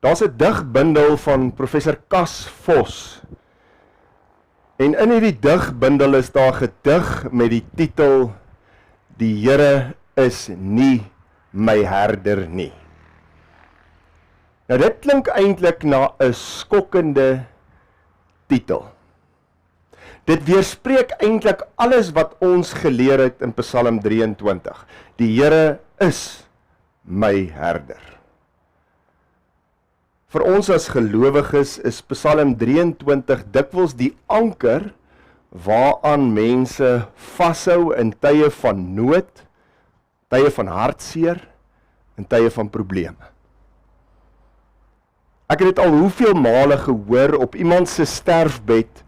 Daar's 'n digbundel van professor Cas Vos. En in hierdie digbundel is daar gedig met die titel Die Here is nie my herder nie. Nou dit klink eintlik na 'n skokkende titel. Dit weerspreek eintlik alles wat ons geleer het in Psalm 23. Die Here is my herder. Vir ons as gelowiges is Psalm 23 dikwels die anker waaraan mense vashou in tye van nood, tye van hartseer en tye van probleme. Ek het dit al hoeveel male gehoor op iemand se sterfbed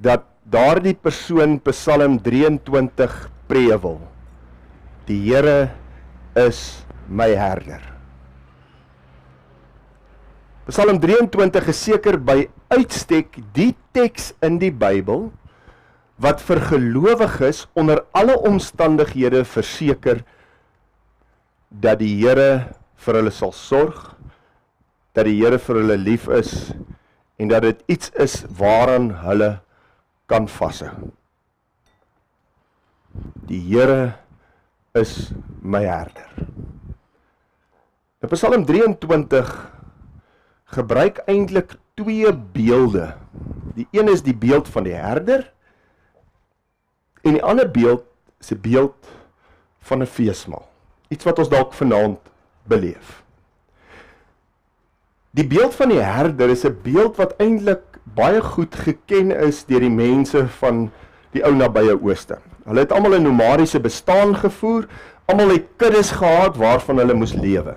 dat daardie persoon Psalm 23 prewel. Die Here is my herder. Psalm 23 is seker by uitstek die teks in die Bybel wat vir gelowiges onder alle omstandighede verseker dat die Here vir hulle sal sorg, dat die Here vir hulle lief is en dat dit iets is waaraan hulle kan vashou. Die Here is my herder. Psalm 23 gebruik eintlik twee beelde. Die een is die beeld van die herder en die ander beeld is 'n beeld van 'n feesmaal. Iets wat ons dalk vanaand beleef. Die beeld van die herder is 'n beeld wat eintlik baie goed geken is deur die mense van die ou nabye Ooste. Hulle het almal 'n nomadiese bestaan gevoer, almal het kuddes gehad waarvan hulle moes lewe.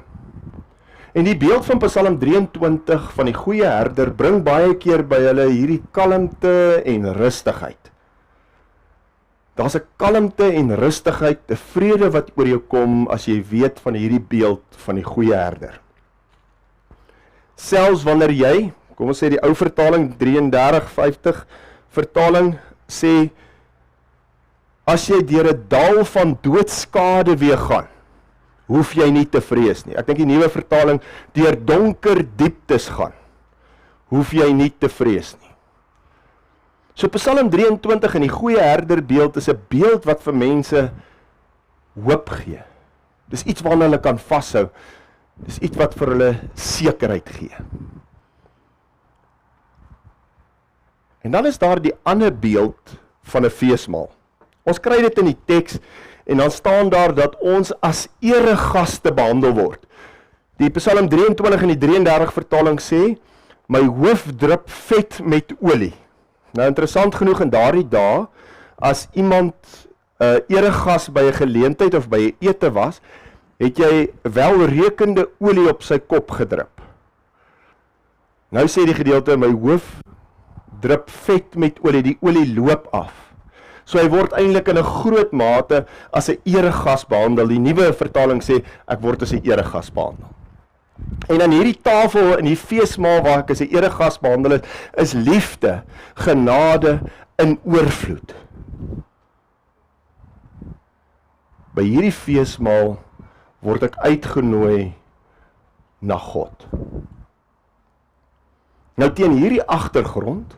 En die beeld van Psalm 23 van die goeie herder bring baie keer by hulle hierdie kalmte en rustigheid. Daar's 'n kalmte en rustigheid, 'n vrede wat oor jou kom as jy weet van hierdie beeld van die goeie herder. Selfs wanneer jy, kom ons sê die ou vertaling 33:50 vertaling sê, as jy deur 'n dal van doodskade weer gaan, hoef jy nie te vrees nie. Ek dink die nuwe vertaling, deur donker dieptes gaan, hoef jy nie te vrees nie. So Psalm 23 in die goeie herderbeeld is 'n beeld wat vir mense hoop gee. Dis iets waarna hulle kan vashou. Dis iets wat vir hulle sekerheid gee. En dan is daar die ander beeld van 'n feesmaal. Ons kry dit in die teks en dan staan daar dat ons as eregaste behandel word. Die Psalm 23 in die 33 vertaling sê, my hoof drup vet met olie. Nou interessant genoeg in daardie dae, as iemand 'n eregas by 'n geleentheid of by 'n ete was, het jy welrekende olie op sy kop gedrup. Nou sê die gedeelte, my hoof drup vet met olie, die olie loop af. So hy word eintlik in 'n groot mate as 'n eregas behandel. Die nuwe vertaling sê, ek word as 'n eregas behandel. En aan hierdie tafel in die feesmaal waar ek as 'n eregas behandel het, is liefde, genade in oorvloed. By hierdie feesmaal word ek uitgenooi na God. Nou teen hierdie agtergrond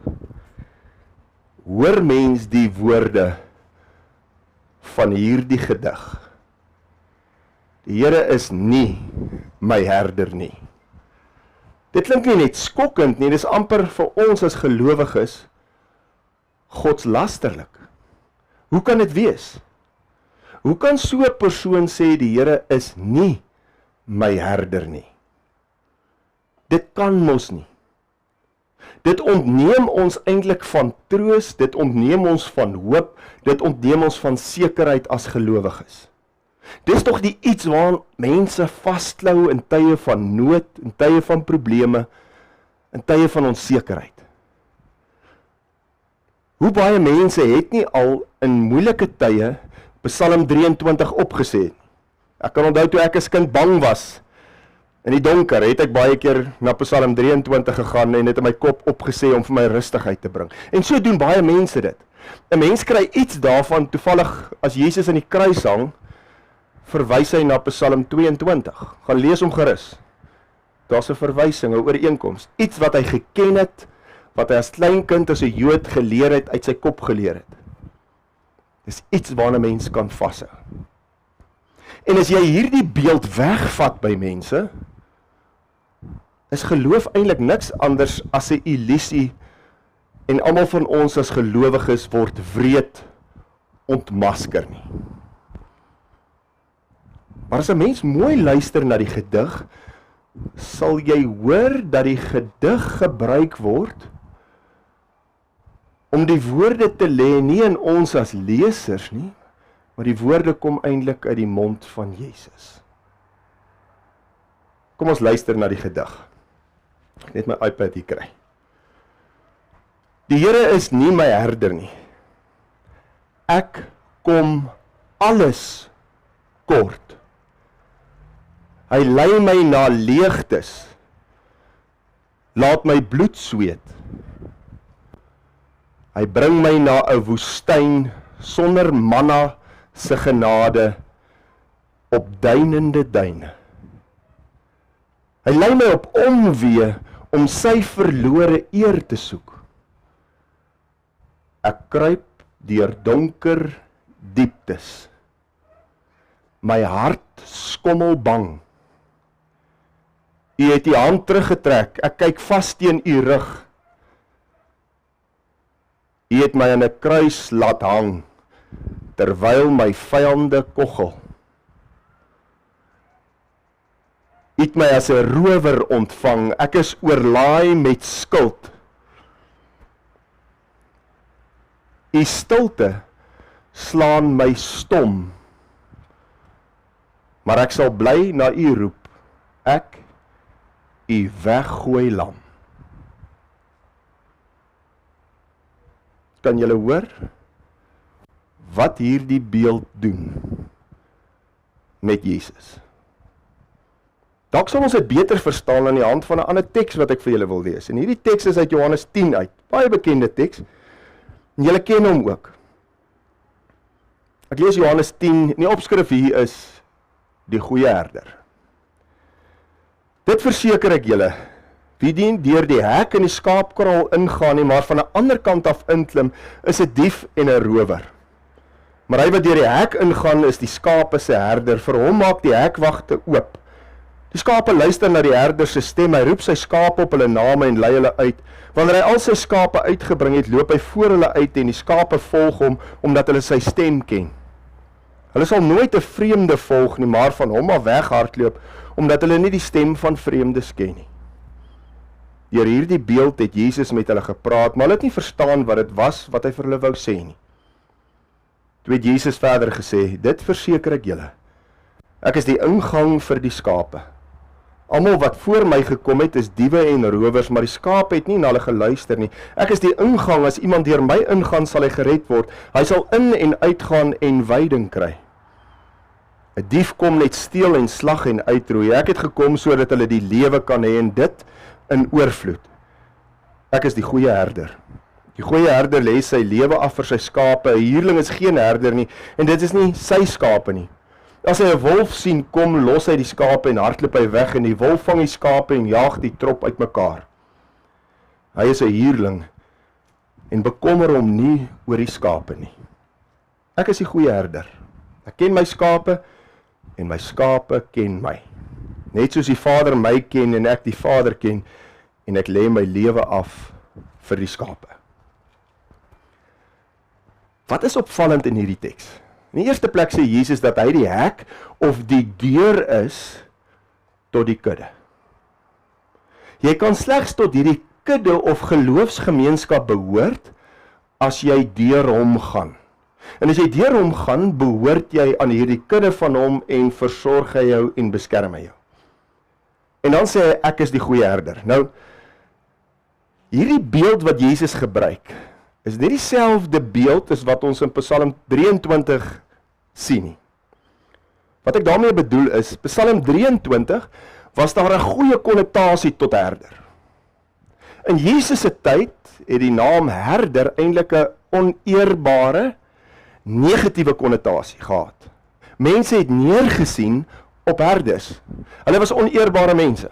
hoor mens die woorde van hierdie gedig. Die Here is nie my herder nie. Dit klink nie net skokkend nie, dis amper vir ons as gelowiges godslasterlik. Hoe kan dit wees? Hoe kan so 'n persoon sê die Here is nie my herder nie? Dit kan mos nie. Dit ontneem ons eintlik van troos, dit ontneem ons van hoop, dit ontneem ons van sekerheid as gelowiges. Dis tog die iets waaraan mense vasklou in tye van nood, in tye van probleme, in tye van onsekerheid. Hoe baie mense het nie al in moeilike tye Psalm 23 opgesê nie. Ek kan onthou toe ek as kind bang was in die donker, het ek baie keer na Psalm 23 gegaan en het in my kop opgesê om vir my rustigheid te bring. En so doen baie mense dit. 'n Mens kry iets daarvan, toevallig as Jesus aan die kruis hang, verwys hy na Psalm 22. Gaan lees hom gerus. Daar's 'n verwysing, 'n ooreenkoms. Iets wat hy geken het, wat hy as kleinkind as 'n Jood geleer het, uit sy kop geleer het. Dis iets waarna 'n mens kan vashou. En as jy hierdie beeld wegvat by mense, is geloof eintlik niks anders as 'n illusie, en almal van ons as gelowiges word wreed ontmasker nie. Maar as 'n mens mooi luister na die gedig, sal jy hoor dat die gedig gebruik word om die woorde te lê nie in ons as lesers nie, maar die woorde kom eintlik uit die mond van Jesus. Kom ons luister na die gedig. Ek net my iPad hier kry. Die Here is nie my herder nie. Ek kom alles kort. Hy lei my na leegtes, laat my bloed sweet. Hy bring my na 'n woestyn sonder manna se genade op duinende duine. Hy lei my op omwee om sy verlore eer te soek. Ek kruip deur donker dieptes. My hart skommel bang. U het u hand teruggetrek, ek kyk vas teen u rug. U het my aan 'n kruis laat hang, terwyl my vyande koggel. U het my as 'n rower ontvang, ek is oorlaai met skuld. U stilte slaan my stom, maar ek sal bly na u roep, ek u weggooi lam. Kan julle hoor wat hierdie beeld doen met Jesus? Dalk sal ons dit beter verstaan aan die hand van 'n ander teks wat ek vir julle wil lees. En hierdie teks is uit Johannes 10 uit, baie bekende teks. En julle ken hom ook. Ek lees Johannes 10, en die opskrif hier is die goeie herder. Dit verseker ek julle, wie dien deur die hek in die skaapkraal ingaan nie, maar van 'n ander kant af inklim, is 'n dief en 'n rower. Maar hy wat deur die hek ingaan, is die skape se herder. Vir hom maak die hekwagte oop. Die skape luister na die herder se stem, hy roep sy skape op hulle name en lei hulle uit. Wanneer hy al sy skape uitgebring het, loop hy voor hulle uit en die skape volg hom, omdat hulle sy stem ken. Hulle sal nooit 'n vreemde volg nie, maar van hom af weghardloop, omdat hulle nie die stem van vreemdes ken nie. Deur hierdie beeld het Jesus met hulle gepraat, maar hulle het nie verstaan wat dit was wat hy vir hulle wou sê nie. Toe het Jesus verder gesê, dit verseker ek julle, ek is die ingang vir die skape. Almal wat voor my gekom het is diewe en rowers, maar die skape het nie na hulle geluister nie. Ek is die ingang, as iemand deur my ingaan sal hy gered word. Hy sal in en uitgaan en veiding kry. 'n Dief kom net steel en slag en uitroei. Ek het gekom sodat hulle die lewe kan hê en dit in oorvloed. Ek is die goeie herder. Die goeie herder lê sy lewe af vir sy skape. 'n Huurling is geen herder nie, en dit is nie sy skape nie. As hy 'n wolf sien kom, los hy die skape en hardloop hy weg, en die wolf vang die skape en jaag die trop uitmekaar. Hy is 'n huurling en bekommer hom nie oor die skape nie. Ek is die goeie herder. Ek ken my skape en my skape ken my. Net soos die Vader my ken en ek die Vader ken, en ek lê my lewe af vir die skape. Wat is opvallend in hierdie teks? In die eerste plek sê Jesus dat hy die hek of die deur is tot die kudde. Jy kan slegs tot hierdie kudde of geloofsgemeenskap behoort as jy deur hom gaan. En as jy deur hom gaan, behoort jy aan hierdie kudde van hom en versorg hy jou en beskerm hy jou. En dan sê hy, ek is die goeie herder. Nou, hierdie beeld wat Jesus gebruik, is nie dieselfde beeld as wat ons in Psalm 23 sien nie. Wat ek daarmee bedoel is, Psalm 23 was daar 'n goeie konnotasie tot herder. In Jesus se tyd het die naam herder eintlik 'n oneerbare, negatiewe konnotasie gehad. Mense het neergesien op herders. Hulle was oneerbare mense.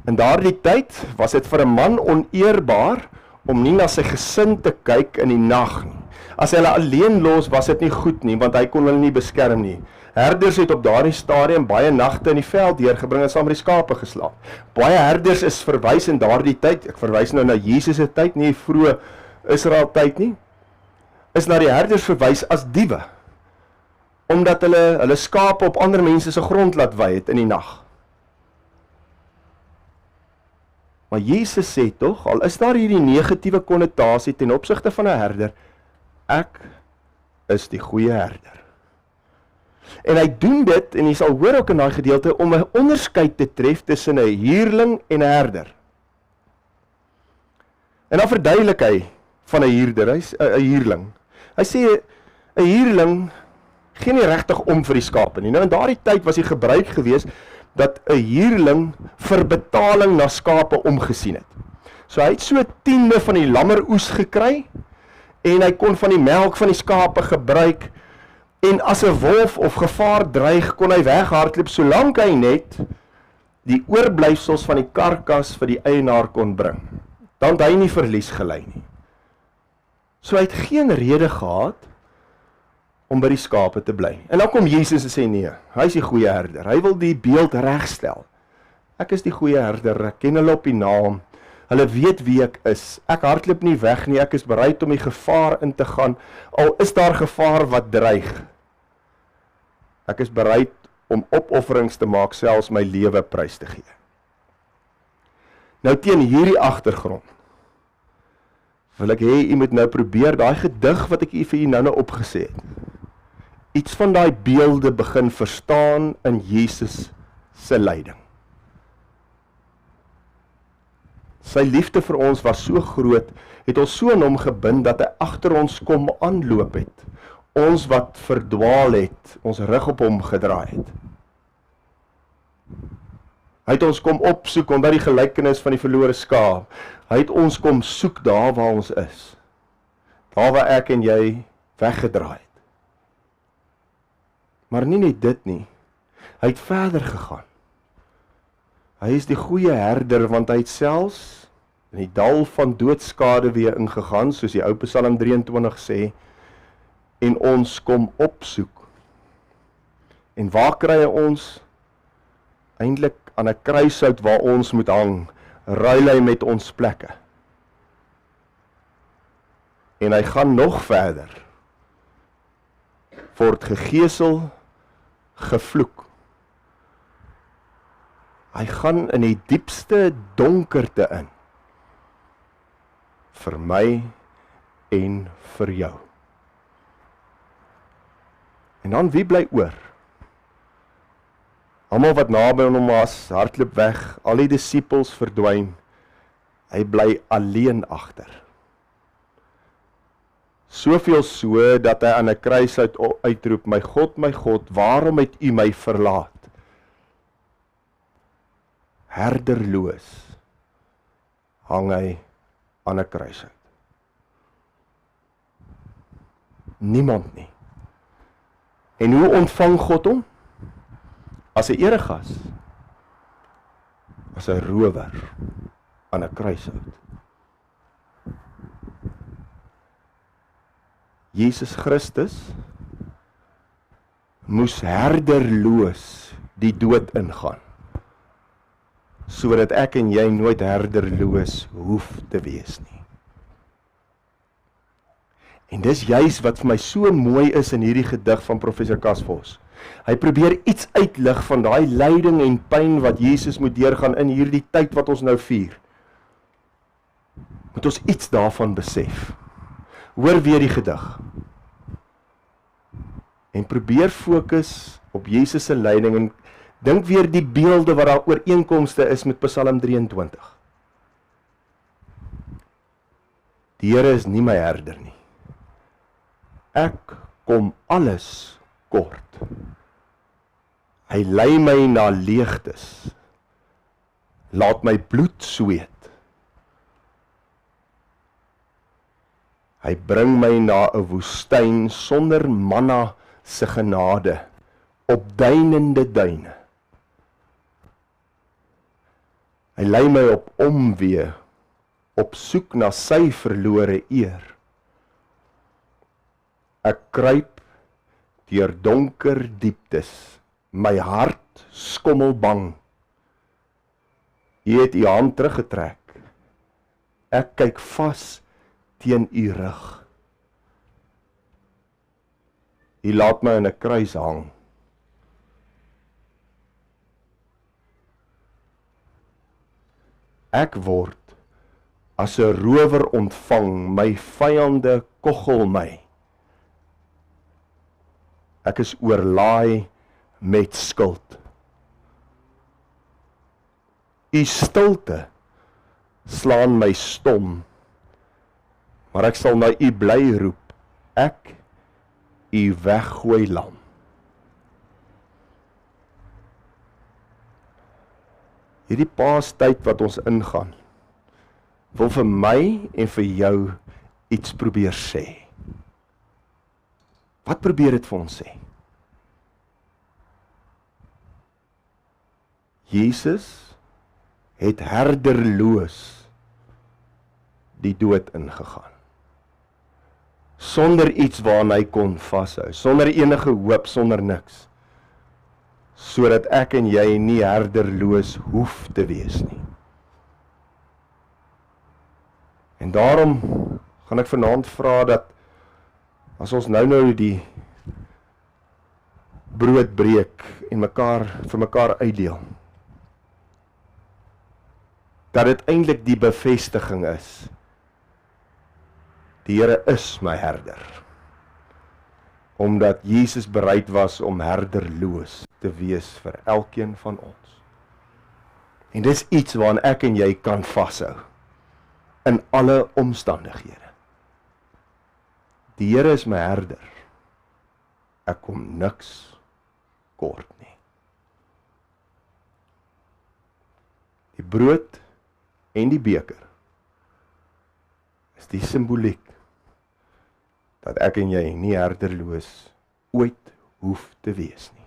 In daardie tyd was dit vir 'n man oneerbaar om nie na sy gesin te kyk in die nag nie. As hy hulle alleen los, was dit nie goed nie, want hy kon hulle nie beskerm nie. Herders het op daardie stadium baie nagte in die veld deurgebring en saam met die skape geslaap. Baie herders is verwys in daardie tyd, ek verwys nou na Jesus se tyd, nie vroeë Israel tyd nie, is na die herders verwys as diewe, omdat hulle skape op ander mense se grond laat wei het in die nag. Maar Jesus sê tog, al is daar hierdie negatiewe konnotasie ten opsigte van 'n herder, ek is die goeie herder. En hy doen dit, en jy sal hoor ook in daai gedeelte, om 'n onderskeid te tref tussen 'n huurling en 'n herder. En dan verduidelik hy van 'n huurder, hy's 'n huurling. Hy sê 'n huurling gee nie regtig om vir die skape nie. Nou in daardie tyd was die gebruik gewees dat 'n huurling vir betaling na skape omgesien het. So hy het so 10de van die lammeroes gekry en hy kon van die melk van die skape gebruik en as 'n wolf of gevaar dreig kon hy weghardloop solank hy net die oorblyfsels van die karkas vir die eienaar kon bring. Dan het hy nie verlies gely nie. So hy het geen rede gehad om by die skape te bly. En dan kom Jesus en sê nee, hy is die goeie herder. Hy wil die beeld regstel. Ek is die goeie herder, ek ken hulle op die naam. Hulle weet wie ek is. Ek hardloop nie weg nie, ek is bereid om die gevaar in te gaan. Al is daar gevaar wat dreig. Ek is bereid om opofferings te maak, selfs my lewe prys te gee. Nou teen hierdie agtergrond wil ek hê u moet nou probeer daai gedig wat ek vir u nou opgesê het. Iets van daai beelde begin verstaan in Jesus se lyding. Sy liefde vir ons was so groot, het ons so in hom gebind dat hy agter ons kom aanloop het. Ons wat verdwaal het, ons rug op hom gedraai het. Hy het ons kom opsoek, onder die gelykenis van die verlore skaap. Hy het ons kom soek daar waar ons is. Daar waar ek en jy weggedraai het. Maar nie net dit nie. Hy het verder gegaan. Hy is die goeie herder, want hy het selfs in die dal van doodskade weer ingegaan, soos die ou Psalm 23 sê, en ons kom opsoek. En waar kry hy ons? Eintlik aan 'n kruishout waar ons moet hang, ruil hy met ons plekke. En hy gaan nog verder. Word gegeesel, gevloek. Hy gaan in die diepste donkerte in. Vir my en vir jou. En dan wie bly oor? Almal wat naby aan hom was, hardloop weg, al die disippels verdwyn. Hy bly alleen agter. Soveel so dat hy aan 'n kruis uitroep, my God, waarom het u my verlaat? Herderloos hang hy aan 'n kruis uit. Niemand nie. En hoe ontvang God hom? As 'n eregas. As 'n rower aan 'n kruishout. Jesus Christus moes herderloos die dood ingaan, sodat ek en jy nooit herderloos hoef te wees nie. En dis juis wat vir my so mooi is in hierdie gedig van professor Kasvos. Hy probeer iets uitlig van daai lyding en pyn wat Jesus moet deurgaan in hierdie tyd wat ons nou vier. Moet ons iets daarvan besef. Hoor weer die gedig. En probeer fokus op Jesus se lyding en dink weer die beelde wat daar ooreenkomste is met Psalm 23. Die Here is nie my herder nie. Ek kom alles kort. Hy lei my na leegtes. Laat my bloed sweet. Hy bring my na 'n woestyn sonder manna se genade, op duinende duine. Hy Hy lei my op omwee, op soek na sy verlore eer. Ek kruip deur donker dieptes, my hart skommel bang. U het u hand teruggetrek. Ek kyk vas teen u rug. U laat my in 'n kruis hang. Ek word as 'n rower ontvang, my vyande koggel my. Ek is oorlaai met skuld. U stilte slaan my stom, maar ek sal na u bly roep, ek u weggooi lam. Hierdie Paastyd wat ons ingaan, wil vir my en vir jou iets probeer sê. Wat probeer dit vir ons sê? Jesus het herderloos die dood ingegaan. Sonder iets waaraan hy kon vashou, sonder enige hoop, sonder niks. Sodat ek en jy nie herderloos hoef te wees nie. En daarom gaan ek vanaand vra dat as ons nou die brood breek en vir mekaar uitdeel, dat dit eintlik die bevestiging is. Die Here is my herder. Omdat Jesus bereid was om herderloos te wees vir elkeen van ons. En dis iets waaraan ek en jy kan vashou. In alle omstandighede. Die Here is my herder. Ek kom niks kort nie. Die brood en die beker is die simboliek dat ek en jy nie herderloos ooit hoef te wees nie.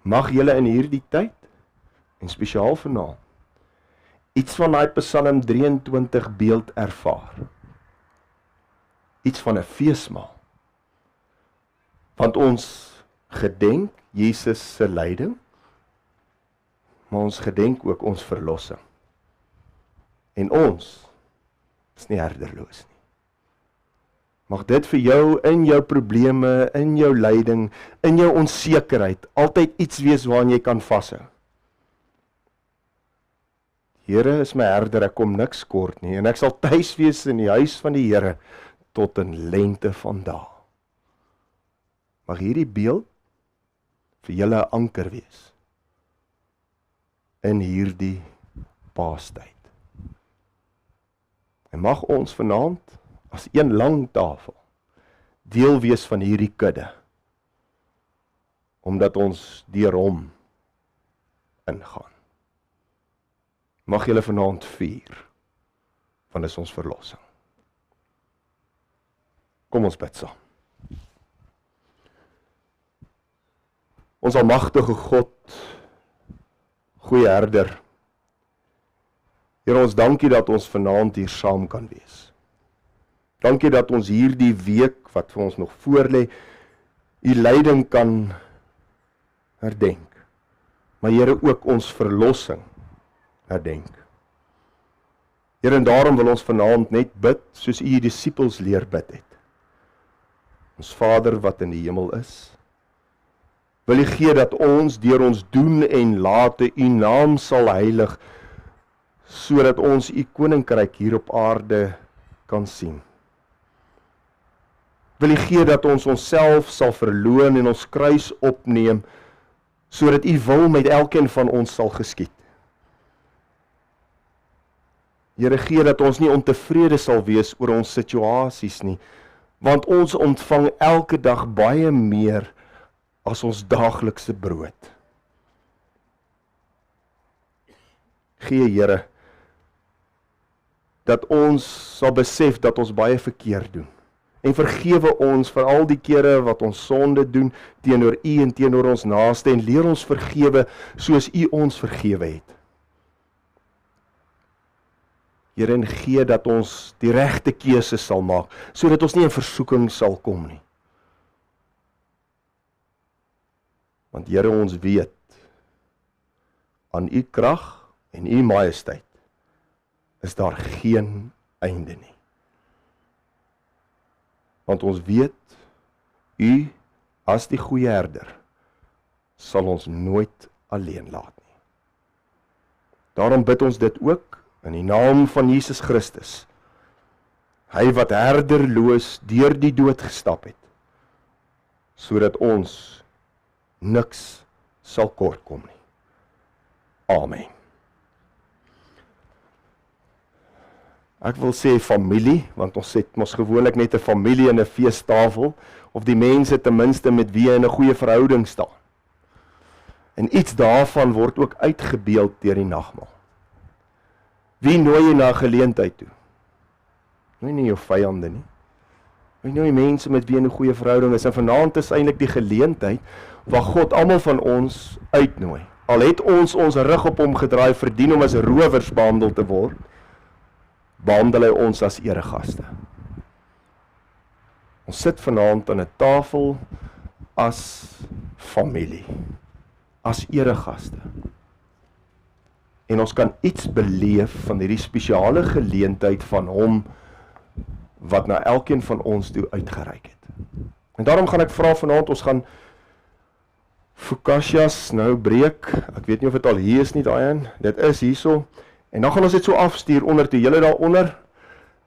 Mag julle in hierdie tyd, en spesiaal vanaand, iets van daai Psalm 23 beeld ervaar. Iets van 'n feesmaal. Want ons gedenk Jesus se lyding, maar ons gedenk ook ons verlossing. En ons is nie herderloos nie. Mag dit vir jou in jou probleme, in jou lyding, in jou onsekerheid, altyd iets wees waaraan jy kan vashou. Here is my herder, ek kom niks kort nie, en ek sal tuis wees in die huis van die Here, tot in lengte van dae. Mag hierdie beeld vir julle 'n anker wees in hierdie Paastyd. En mag ons vanaand as een lang tafel deel wees van hierdie kudde, omdat ons deur hom ingaan. Mag julle vanaand vier, want dis ons verlossing. Kom ons bid saam. Ons almagtige God, goeie herder, Here, ons dankie dat ons vanaand hier saam kan wees. Dankie dat ons hierdie week wat vir ons nog voorlê, u lyding kan herdenk. Maar Here, ook ons verlossing herdenk. Here, en daarom wil ons vanaand net bid soos u disippels leer bid het. Ons Vader wat in die hemel is, wil u gee dat ons deur ons doen en late u naam sal heilig, sodat ons u koninkryk hier op aarde kan sien. Wil u gee dat ons onsself sal verloon en ons kruis opneem, sodat u wil met elkeen van ons sal geskied. Here, gee dat ons nie ontevrede sal wees oor ons situasies nie, want ons ontvang elke dag baie meer as ons daaglikse brood. Gee, Here, dat ons sal besef dat ons baie verkeerd doen. En vergewe ons vir al die kere wat ons sonde doen teenoor u en teenoor ons naaste, en leer ons vergewe soos u ons vergewe het. Here, en gee dat ons die regte keuses sal maak, sodat ons nie in versoeking sal kom nie. Want Here, ons weet, aan U krag en U majesteit is daar geen einde nie. Want ons weet, U as die goeie herder sal ons nooit alleen laat nie. Daarom bid ons dit ook in die naam van Jesus Christus. Hy wat herderloos deur die dood gestap het, sodat ons niks sal kort kom nie. Amen. Ek wil sê familie, want ons het mos gewoonlik net 'n familie in 'n feestafel, of die mense ten minste met wie jy in 'n goeie verhouding staan. En iets daarvan word ook uitgebeeld deur die nagmaal. Wie nooi jy na 'n geleentheid toe? Nooi nie jou vyande nie. Nooi mense met wie jy in 'n goeie verhouding is, en vanaand is eintlik die geleentheid waar God almal van ons uitnooi. Al het ons rug op hom gedraai, verdien om as rowers behandel te word, behandel hy ons as eregaste. Ons sit vanaand aan 'n tafel as familie, as eregaste. En ons kan iets beleef van hierdie spesiale geleentheid van hom, wat na elkeen van ons toe uitgereik het. En daarom gaan ek vra vanaand, ons gaan Focaccias nou breek, ek weet nie of dit al hier is nie, Diane, dit is hierso, en dan gaan ons dit so afstuur onder toe, julle daaronder,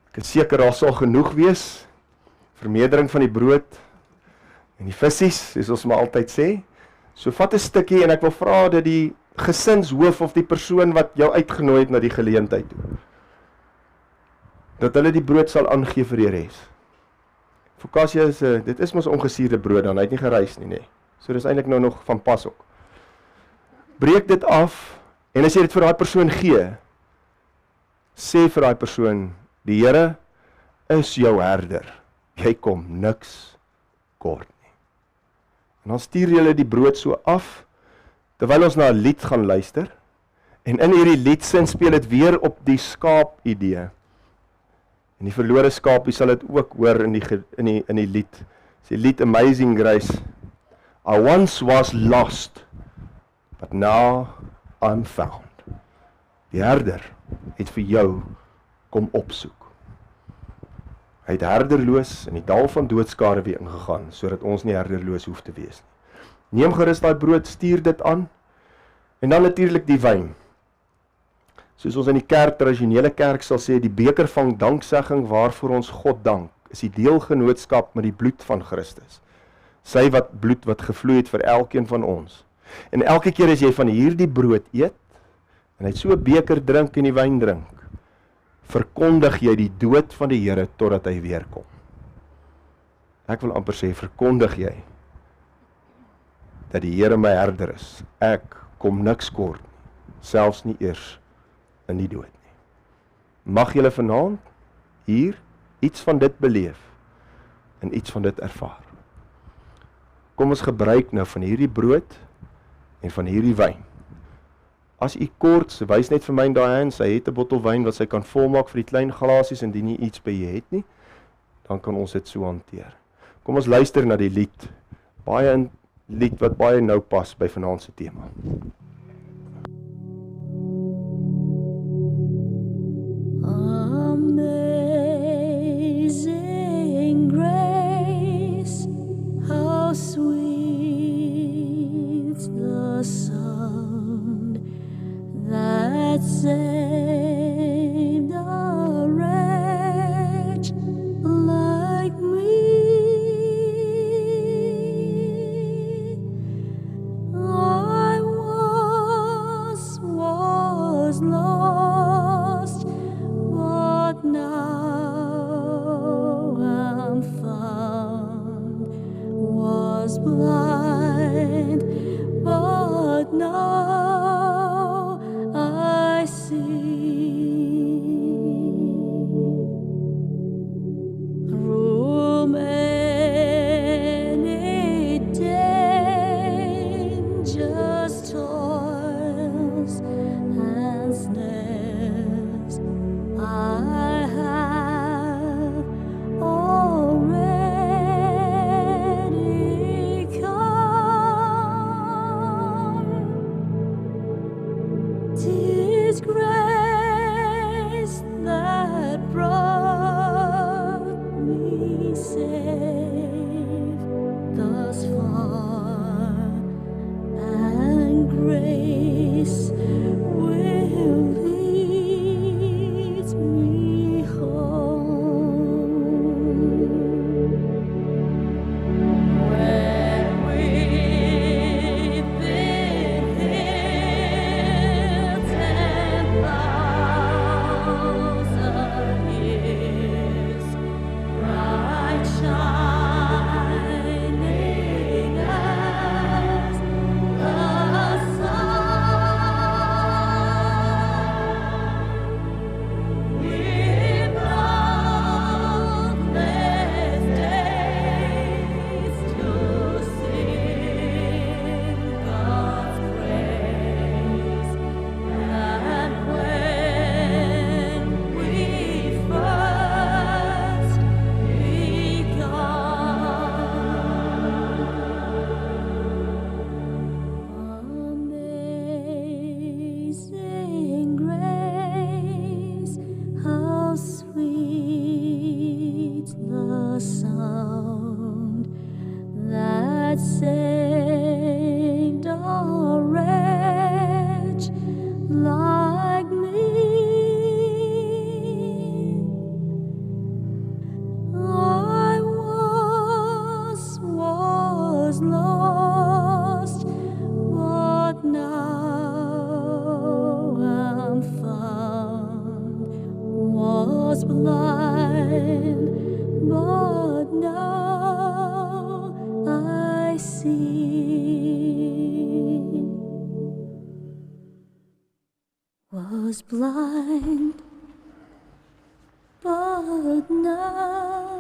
ek is seker daar sal genoeg wees, vermeerdering van die brood, en die visies, soos ons maar altyd sê, so vat 'n stukkie, en ek wil vra dat die gesinshoof, of die persoon wat jou uitgenooi het na die geleentheid toe, dat hulle die brood sal aangee vir die res. Focaccia is, dit is mos ongesuurde brood dan, hy het nie gereis nie, nee. So dis eintlik nou nog van pas ook. Breek dit af, en as jy dit vir daai persoon gee, sê vir daai persoon, die Here is jou herder, jy kom niks kort nie. En dan stuur jy die brood so af, terwyl ons na 'n lied gaan luister, en in hierdie liedsin speel dit weer op die skaap idee. En die verlore skaapie sal dit ook hoor in die lied. Dis die lied Amazing Grace. I once was lost, but now I'm found. Die herder het vir jou kom opsoek. Hy het herderloos in die dal van doodskare weer ingegaan, sodat ons nie herderloos hoef te wees nie. Neem gerus daai brood, stuur dit aan, en dan natuurlik die wyn. Soos ons in die kerk, tradisionele kerk sal sê, die beker van danksegging waarvoor ons God dank, is die deelgenootskap met die bloed van Christus. Sy bloed wat gevloei het vir elkeen van ons. En elke keer as jy van hierdie brood eet, en hy so 'n beker drink en die wyn drink, verkondig jy die dood van die Here totdat hy weer kom. Ek wil amper sê, verkondig jy dat die Here my herder is. Ek kom niks kort, selfs nie eers in die dood nie. Mag julle vanaand hier iets van dit beleef en iets van dit ervaar. Kom ons gebruik nou van hierdie brood en van hierdie wyn. As u kort, sy wys net vir my in daai hand, sy het 'n bottel wyn wat sy kan volmaak vir die klein glasies, en die nie iets by jy het nie, dan kan ons dit so hanteer. Kom ons luister na die lied. Baie 'n lied wat baie nou pas by vanaand se tema. Amazing grace, how sweet the sound that saved a wretch like me. I once was lost, but now I'm found, was blind, but now I see. His grace that brought me safe thus far, and grace will lead me home. When we've been here 10,000 years, bright shining as the sun, with boundless days to sing God's praise. And when we first Amazing grace, how sweet the sound that saved a wretch like me. I was lost, but now I'm found. Was blind, but now I see. Was blind, but now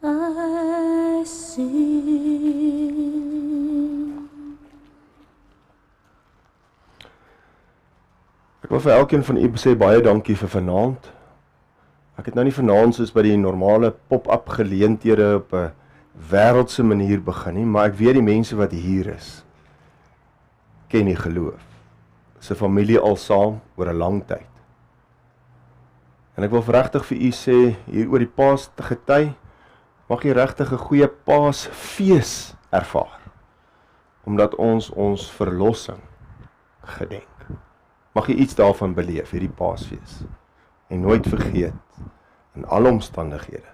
I see. Ek wil vir elkeen van u sê baie dankie vir vanaand. Ek het nou nie vanaand soos by die normale pop-up geleenthede op 'n wêreldse manier begin nie, maar ek weet die mense wat hier is, ken die geloof. Dis 'n familie al saam oor 'n lang tyd. En ek wil regtig vir u sê, hier oor die Paasgety, mag jy regtig 'n goeie Paasfees ervaar, omdat ons verlossing gedenk. Mag jy iets daarvan beleef, hierdie Paasfees, en nooit vergeet, in alle omstandighede,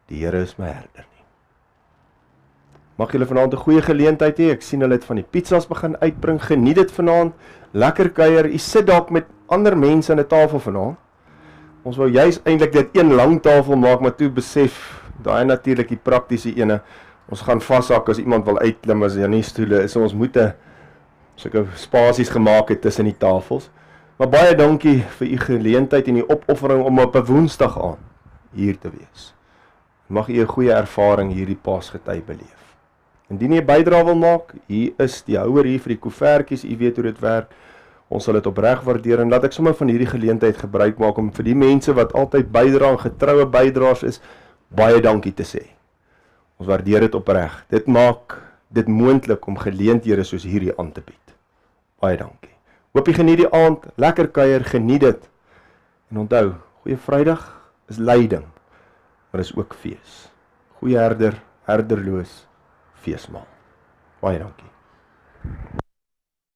die Here is my herder nie. Mag julle vanaand 'n goeie geleentheid hê. Ek sien hulle het van die pizzas begin uitbring. Geniet dit vanaand. Lekker kuier. U sit dalk met ander mense aan 'n tafel vanaand. Ons wou juis eintlik dit een lang tafel maak, maar toe besef, daai natuurlik die praktiese ene, ons gaan vashak as iemand wil uitklim as daar nie stoele is. Ons moet 'n sulke spasies gemaak het tussen die tafels. Maar baie dankie vir u geleentheid en die opoffering om op 'n Woensdag aan hier te wees. Mag u 'n goeie ervaring hierdie Paasgety beleef. Indien jy 'n bydrae wil maak, hier is die houer hier vir die koevertjies, u weet hoe dit werk. Ons sal dit opreg waardeer en laat ek sommer van hierdie geleentheid gebruik maak om vir die mense wat altyd bydra en getroue bydraers is, baie dankie te sê. Ons waardeer dit opreg. Dit maak dit moontlik om geleenthede soos hierdie aan te bied. Baie dankie. Hoop jy geniet die aand, lekker kuier, geniet dit. En onthou, goeie Vrydag is lyding, maar is ook fees. Goeie herder, herderloos, feesmaal. Baie dankie.